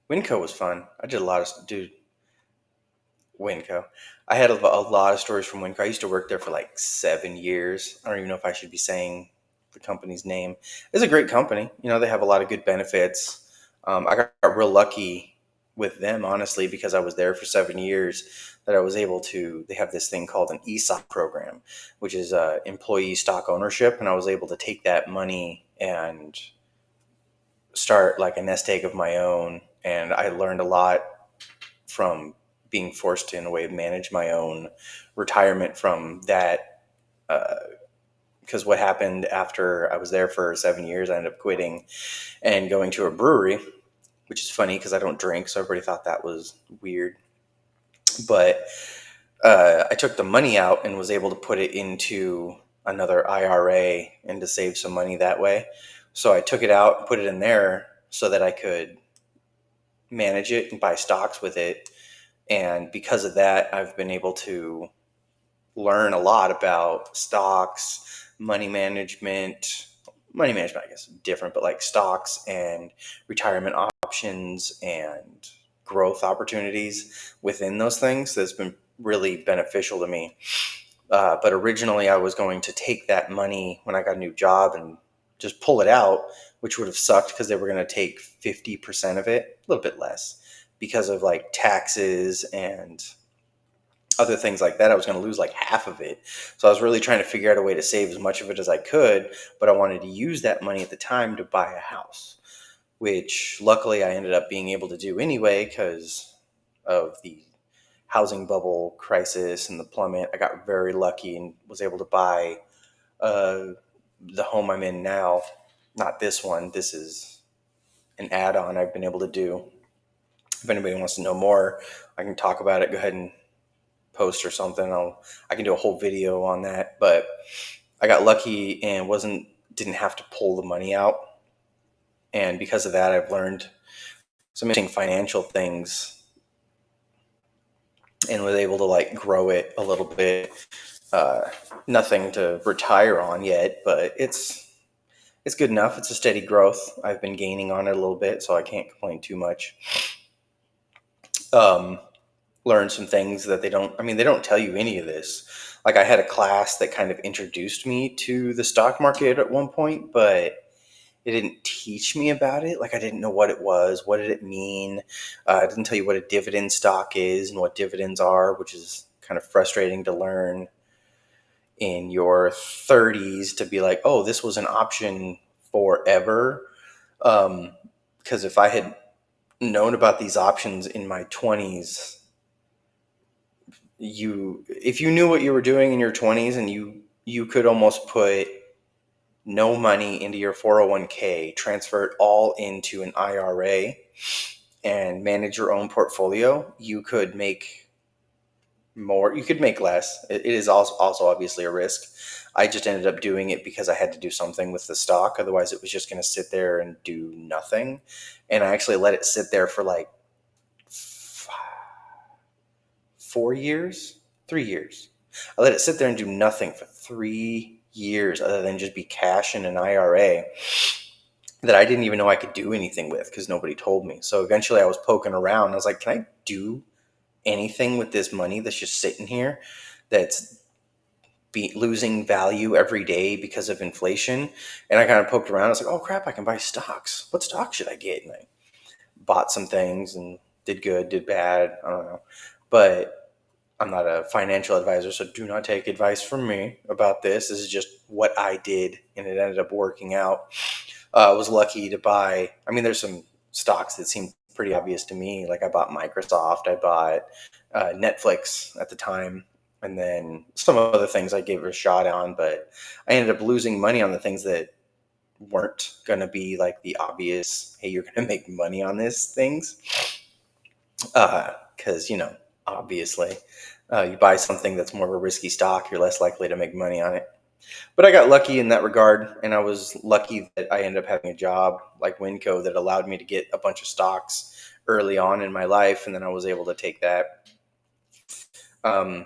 Winco was fun. I did a lot of, dude, Winco. I had a lot of stories from Winco. I used to work there for like 7 years. I don't even know if I should be saying the company's name. It's a great company. You know, they have a lot of good benefits. I got real lucky with them, honestly, because I was there for 7 years, that I was able to, they have this thing called an ESOP program, which is employee stock ownership. And I was able to take that money and start like a nest egg of my own. And I learned a lot from being forced to, in a way, manage my own retirement from that. Because what happened after I was there for 7 years, I ended up quitting and going to a brewery, which is funny because I don't drink, so everybody thought that was weird. But I took the money out and was able to put it into another IRA and to save some money that way. So I took it out and put it in there so that I could manage it and buy stocks with it. And because of that, I've been able to learn a lot about stocks, money management. Money management, I guess, is different, but like stocks and retirement options and growth opportunities within those things. That's been really beneficial to me. But originally, I was going to take that money when I got a new job and just pull it out, which would have sucked because they were going to take 50% of it, a little bit less, because of like taxes and other things like that. I was going to lose like half of it. So I was really trying to figure out a way to save as much of it as I could, but I wanted to use that money at the time to buy a house, which luckily I ended up being able to do anyway because of the housing bubble crisis and the plummet. I got very lucky and was able to buy the home I'm in now. Not this one. This is an add-on I've been able to do. If anybody wants to know more, I can talk about it. Go ahead and post or something. I can do a whole video on that. But I got lucky and didn't have to pull the money out. And because of that, I've learned some interesting financial things and was able to like grow it a little bit. Nothing to retire on yet, but it's good enough. It's a steady growth. I've been gaining on it a little bit, so I can't complain too much. Learn some things that they don't tell you any of this. Like I had a class that kind of introduced me to the stock market at one point, but it didn't teach me about it. Like I didn't know what it was. What did it mean? It didn't tell you what a dividend stock is and what dividends are, which is kind of frustrating to learn in your 30s, to be like, oh, this was an option forever. Because if I had known about these options in my 20s, if you knew what you were doing in your 20s and you could almost put no money into your 401k, transfer it all into an IRA and manage your own portfolio, you could make more. You could make less. It is also obviously a risk. I just ended up doing it because I had to do something with the stock. Otherwise, it was just going to sit there and do nothing. And I actually let it sit there for like 4 years, 3 years. I let it sit there and do nothing for 3 years other than just be cash in an IRA that I didn't even know I could do anything with because nobody told me. So eventually I was poking around. I was like, can I do anything with this money that's just sitting here that's losing value every day because of inflation? And I kind of poked around. I was like, oh crap, I can buy stocks. What stock should I get? And I bought some things and did good, did bad. I don't know. But I'm not a financial advisor, so do not take advice from me about this. This is just what I did, and it ended up working out. I was lucky to buy. I mean, there's some stocks that seem pretty obvious to me. Like I bought Microsoft, I bought Netflix at the time, and then some other things I gave it a shot on. But I ended up losing money on the things that weren't going to be like the obvious, hey, you're going to make money on these things. Because, obviously, you buy something that's more of a risky stock, you're less likely to make money on it. But I got lucky in that regard, and I was lucky that I ended up having a job like Winco that allowed me to get a bunch of stocks early on in my life, and then I was able to take that. Um,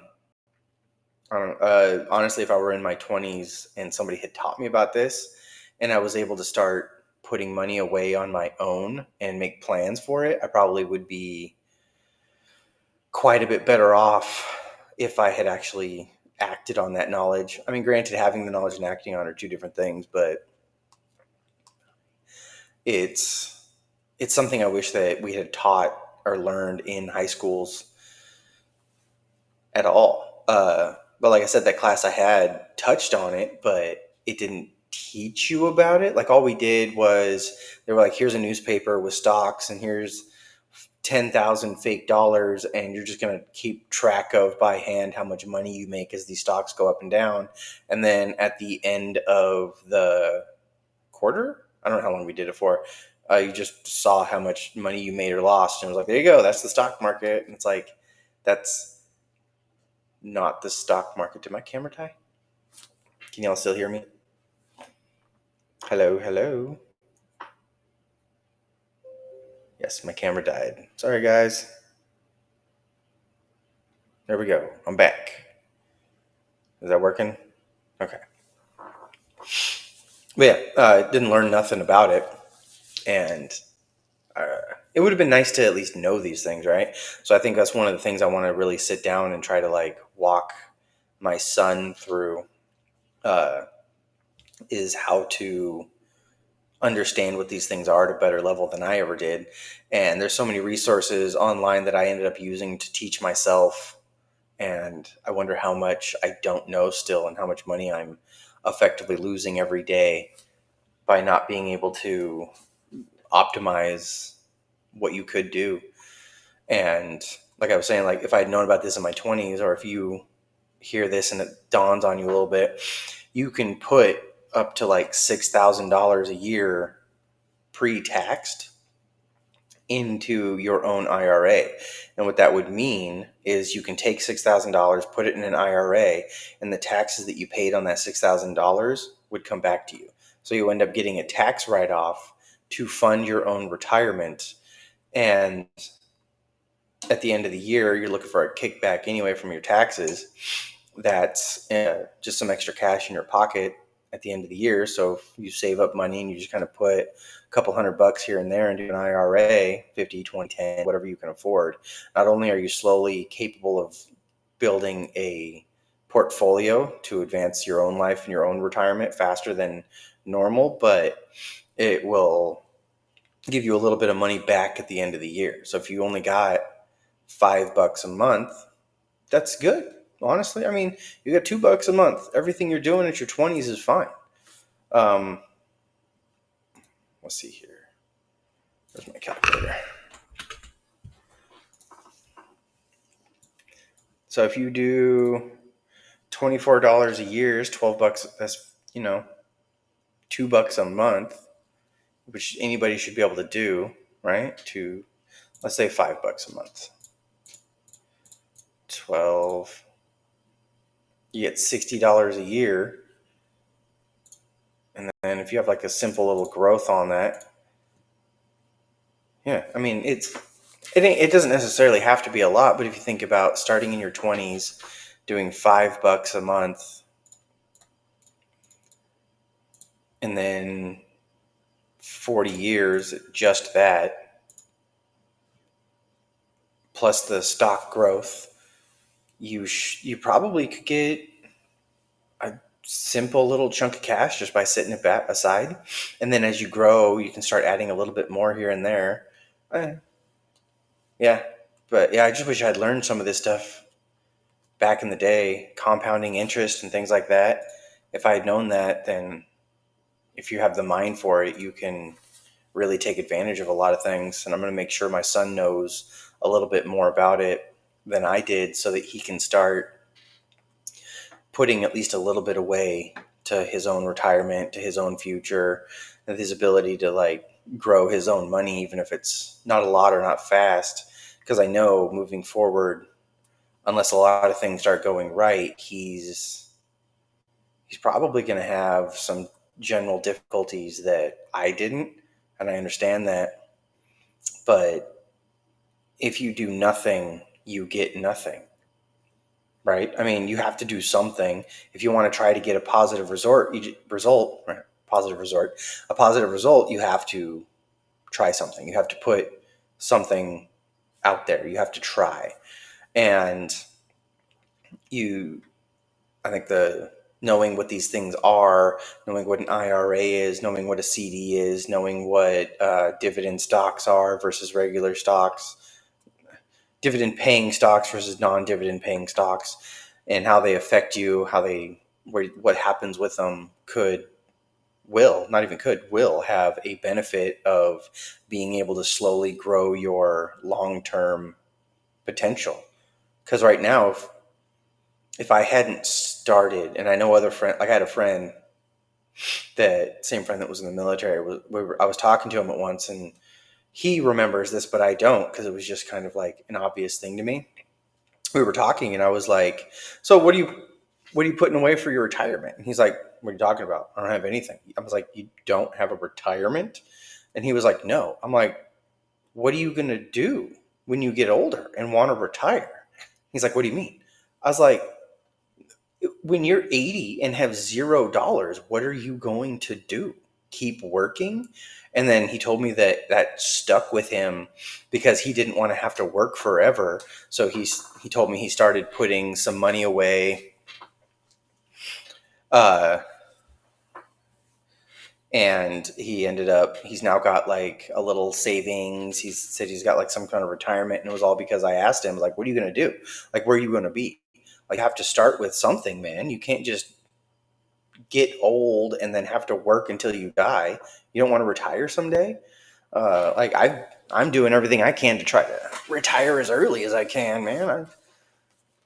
I don't honestly, if I were in my 20s and somebody had taught me about this, and I was able to start putting money away on my own and make plans for it, I probably would be quite a bit better off if I had actually acted on that knowledge. I mean, granted, having the knowledge and acting on are two different things, but it's something I wish that we had taught or learned in high schools at all. But like I said, that class I had touched on it, but it didn't teach you about it. Like all we did was they were like, here's a newspaper with stocks, and here's 10,000 fake dollars, and you're just going to keep track of by hand how much money you make as these stocks go up and down. And then at the end of the quarter, I don't know how long we did it for, you just saw how much money you made or lost. And it was like, there you go, that's the stock market. And it's like, that's not the stock market. Did my camera die? Can y'all still hear me? Hello, hello. Yes, my camera died. Sorry, guys. There we go. I'm back. Is that working? Okay. But yeah, I didn't learn nothing about it. And it would have been nice to at least know these things, right? So I think that's one of the things I want to really sit down and try to like walk my son through uh, is how to understand what these things are at a better level than I ever did. And there's so many resources online that I ended up using to teach myself. And I wonder how much I don't know still and how much money I'm effectively losing every day by not being able to optimize what you could do. And like I was saying, like if I had known about this in my 20s, or if you hear this and it dawns on you a little bit, you can put up to like $6,000 a year pre-taxed into your own IRA. And what that would mean is you can take $6,000, put it in an IRA, and the taxes that you paid on that $6,000 would come back to you. So you end up getting a tax write-off to fund your own retirement. And at the end of the year, you're looking for a kickback anyway from your taxes. That's just some extra cash in your pocket at the end of the year. So if you save up money and you just kind of put a couple $100 here and there into an IRA, 50, 20, 10, whatever you can afford, not only are you slowly capable of building a portfolio to advance your own life and your own retirement faster than normal, but it will give you a little bit of money back at the end of the year. So if you only got $5 a month, that's good. Honestly, I mean, you got $2 a month. Everything you're doing at your 20s is fine. Let's see here. Where's my calculator? So if you do $24 a year is $12. That's $2 a month, which anybody should be able to do, right? To let's say $5 a month. 12. You get $60 a year. And then if you have like a simple little growth on that, yeah, I mean, it doesn't necessarily have to be a lot, but if you think about starting in your 20s, doing $5 a month, and then 40 years, just that, plus the stock growth, you probably could get a simple little chunk of cash just by setting it back aside. And then as you grow, you can start adding a little bit more here and there. Yeah. But yeah, I just wish I had learned some of this stuff back in the day, compounding interest and things like that. If I had known that, then if you have the mind for it, you can really take advantage of a lot of things. And I'm going to make sure my son knows a little bit more about it than I did so that he can start putting at least a little bit away to his own retirement, to his own future, and his ability to like grow his own money, even if it's not a lot or not fast. Because I know moving forward, unless a lot of things start going right, he's probably going to have some general difficulties that I didn't, and I understand that. But if you do nothing, you get nothing, right? I mean, you have to do something if you want to try to get a positive a positive result. You have to try something. You have to put something out there. You have to try, and you I think the knowing what these things are, knowing what an IRA is, knowing what a CD is, knowing what dividend stocks are versus regular stocks, dividend paying stocks versus non-dividend paying stocks, and how they affect you, what happens with them will have a benefit of being able to slowly grow your long-term potential. Because right now, if I hadn't started, and I know other friend, like I had a friend, that same friend that was in the military, I was talking to him at once, and he remembers this, but I don't, because it was just kind of like an obvious thing to me. We were talking, and I was like, "So what are you putting away for your retirement?" And he's like, "What are you talking about? I don't have anything." I was like, "You don't have a retirement?" And he was like, "No." I'm like, "What are you gonna do when you get older and want to retire?" He's like, "What do you mean?" I was like, when you're 80 and have $0, what are you going to do? Keep working? And then he told me that stuck with him because he didn't want to have to work forever. So he told me he started putting some money away, uh, and he's now got like a little savings. He said he's got like some kind of retirement, and it was all because I asked him, like, what are you going to do? Like, where are you going to be? Like, you have to start with something, man. You can't just get old and then have to work until you die. You don't want to retire someday. I'm doing everything I can to try to retire as early as I can, man.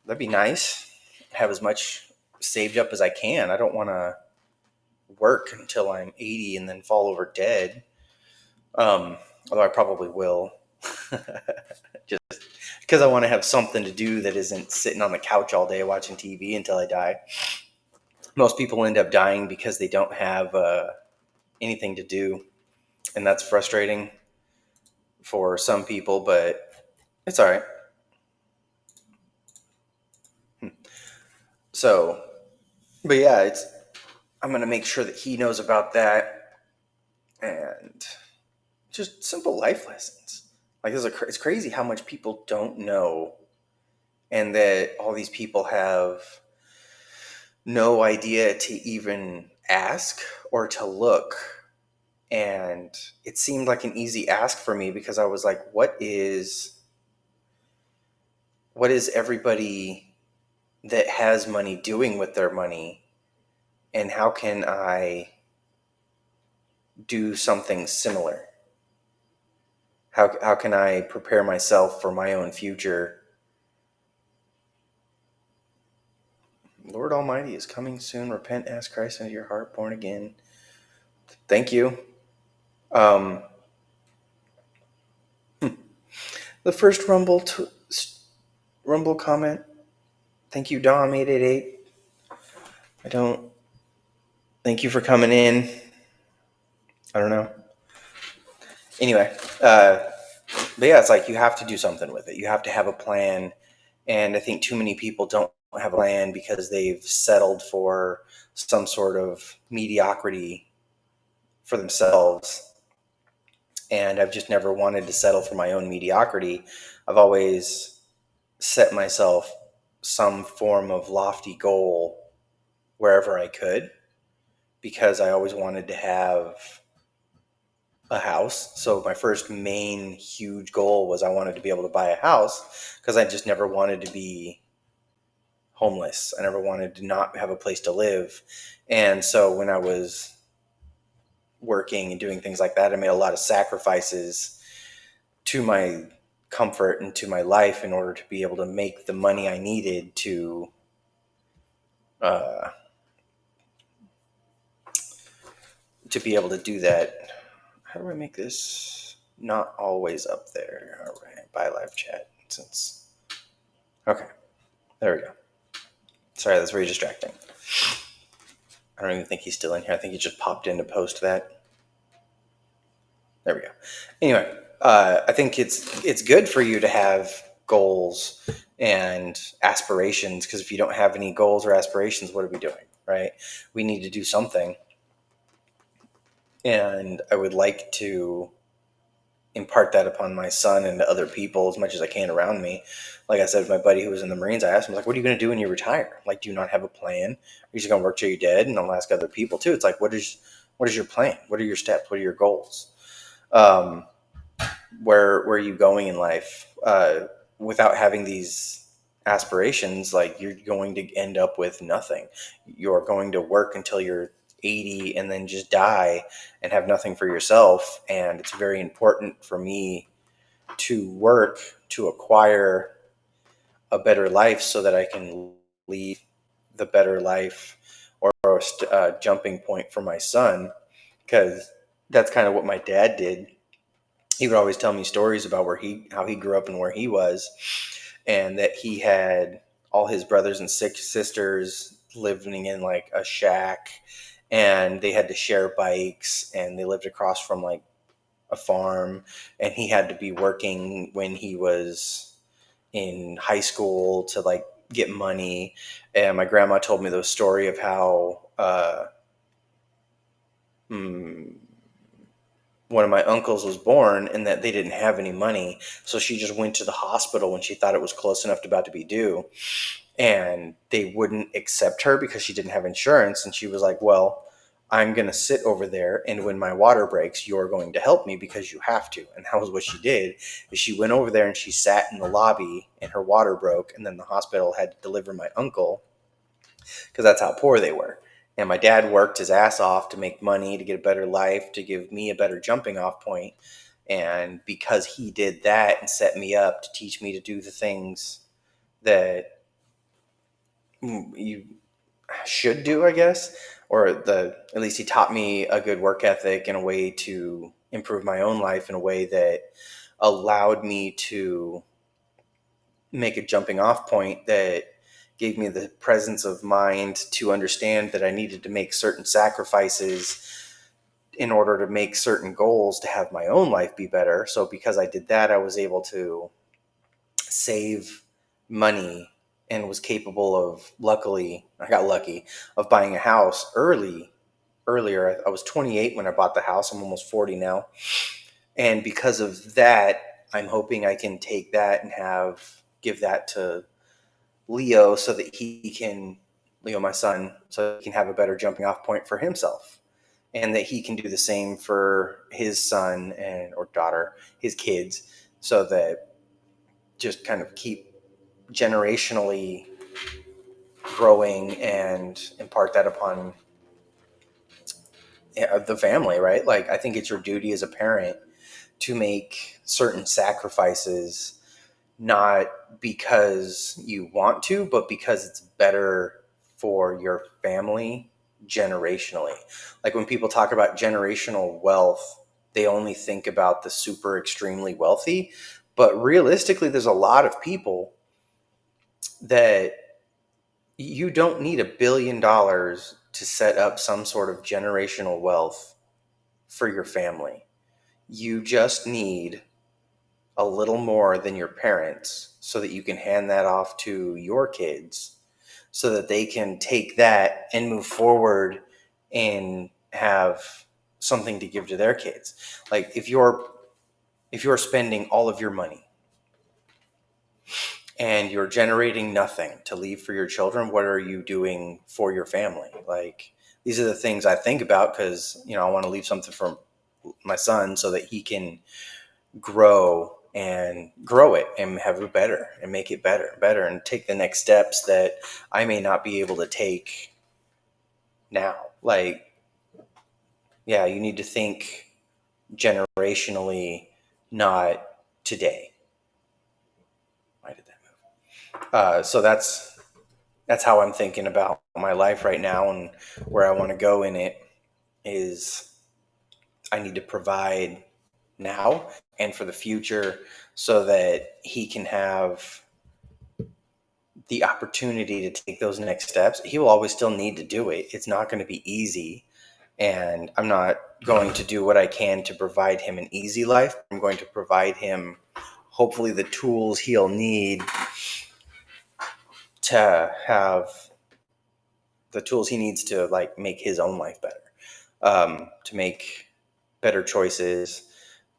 That'd be nice. Have as much saved up as I can. I don't want to work until I'm 80 and then fall over dead. Although I probably will, just because I want to have something to do that isn't sitting on the couch all day watching TV until I die. Most people end up dying because they don't have anything to do, and that's frustrating for some people, but it's all right. So, but yeah, I'm gonna make sure that he knows about that, and just simple life lessons. Like it's crazy how much people don't know, and that all these people have no idea to even ask or to look. And it seemed like an easy ask for me because I was like, what is everybody that has money doing with their money, and how can I do something similar? How can I prepare myself for my own future? Lord Almighty is coming soon. Repent, ask Christ into your heart, born again. Thank you. Um, the first Rumble comment. Thank you, Dom888. I don't. Thank you for coming in. I don't know. Anyway, but yeah, it's like you have to do something with it. You have to have a plan, and I think too many people don't have a plan because they've settled for some sort of mediocrity for themselves. And I've just never wanted to settle for my own mediocrity. I've always set myself some form of lofty goal wherever I could, because I always wanted to have a house. So my first main huge goal was I wanted to be able to buy a house, because I just never wanted to be homeless. I never wanted to not have a place to live. And so when I was working and doing things like that, I made a lot of sacrifices to my comfort and to my life in order to be able to make the money I needed uh, to be able to do that. How do I make this not always up there? All right, bye live chat. Okay, there we go. Sorry, that's very distracting. I don't even think he's still in here. I think he just popped in to post that. There we go. Anyway, I think it's good for you to have goals and aspirations, because if you don't have any goals or aspirations, what are we doing, right? We need to do something. And I would like to impart that upon my son and other people as much as I can around me. Like I said, my buddy who was in the Marines, I asked him, like, what are you going to do when you retire? Like, do you not have a plan? Are you just going to work till you're dead? And I'll ask other people too. It's like, what is your plan? What are your steps? What are your goals? Where are you going in life? Without having these aspirations, like, you're going to end up with nothing. You're going to work until you're 80 and then just die and have nothing for yourself. And it's very important for me to work to acquire a better life so that I can leave the better life or a jumping point for my son, because that's kind of what my dad did. He would always tell me stories about how he grew up and where he was, and that he had all his brothers and sisters living in like a shack, and they had to share bikes, and they lived across from like a farm, and he had to be working when he was in high school to like get money. And my grandma told me the story of how one of my uncles was born and that they didn't have any money. So she just went to the hospital when she thought it was close enough to about to be due. And they wouldn't accept her because she didn't have insurance. And she was like, well, I'm going to sit over there, and when my water breaks, you're going to help me because you have to. And that was what she did. Is she went over there and she sat in the lobby, and her water broke, and then the hospital had to deliver my uncle, because that's how poor they were. And my dad worked his ass off to make money, to get a better life, to give me a better jumping off point. And because he did that and set me up to teach me to do the things that you should do, I guess, or at least he taught me a good work ethic and a way to improve my own life in a way that allowed me to make a jumping off point that gave me the presence of mind to understand that I needed to make certain sacrifices in order to make certain goals to have my own life be better. So because I did that, I was able to save money and was capable of, luckily, I got lucky, of buying a house earlier. I was 28 when I bought the house. I'm almost 40 now. And because of that, I'm hoping I can take that and give that to Leo so that Leo, my son, so he can have a better jumping off point for himself, and that he can do the same for his son or daughter, his kids, so that just kind of keep generationally growing and impart that upon the family, right? Like, I think it's your duty as a parent to make certain sacrifices, not because you want to, but because it's better for your family generationally. Like, when people talk about generational wealth, they only think about the super extremely wealthy. But realistically, there's a lot of people that you don't need $1 billion to set up some sort of generational wealth for your family. You just need a little more than your parents so that you can hand that off to your kids so that they can take that and move forward and have something to give to their kids. Like, if you're spending all of your money and you're generating nothing to leave for your children, what are you doing for your family? Like, these are the things I think about, because, I want to leave something for my son so that he can grow and grow it and have it better and make it better and take the next steps that I may not be able to take now. Like, yeah, you need to think generationally, not today. Why did that move? So that's how I'm thinking about my life right now, and where I want to go in it is I need to provide now and for the future so that he can have the opportunity to take those next steps. He will always still need to do it. It's not going to be easy. And I'm not going to do what I can to provide him an easy life. I'm going to provide him, hopefully, the tools he'll need to have the tools he needs to like make his own life better, to make better choices,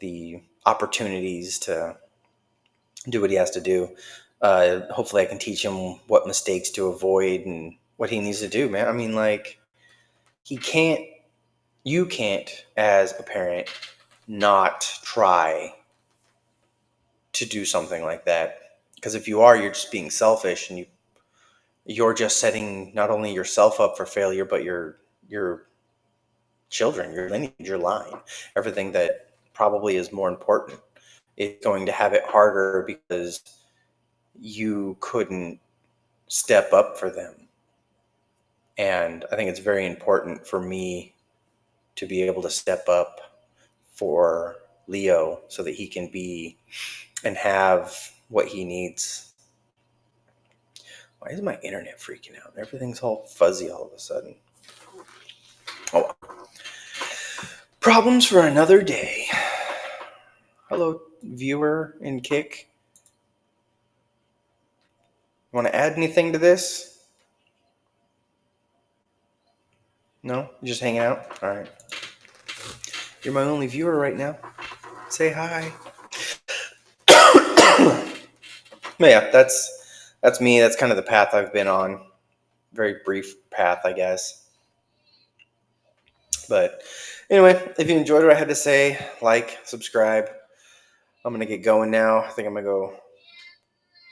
the opportunities to do what he has to do. Hopefully I can teach him what mistakes to avoid and what he needs to do, man. I mean, like, you can't, as a parent, not try to do something like that. Because if you are, you're just being selfish, and you're just setting not only yourself up for failure, but your children, your lineage, your line, everything that probably is more important. It's going to have it harder because you couldn't step up for them. And I think it's very important for me to be able to step up for Leo so that he can be and have what he needs. Why is my internet freaking out? Everything's all fuzzy all of a sudden. Oh, problems for another day. Hello, viewer in Kick. Want to add anything to this? No? You just hanging out? All right. You're my only viewer right now. Say hi. But yeah, that's me. That's kind of the path I've been on. Very brief path, I guess. But anyway, if you enjoyed what I had to say, like, subscribe. I'm going to get going now. I think I'm going to go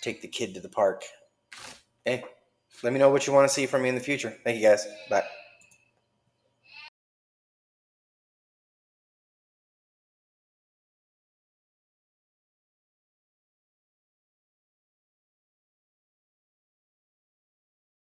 take the kid to the park. Hey, let me know what you want to see from me in the future. Thank you, guys. Bye.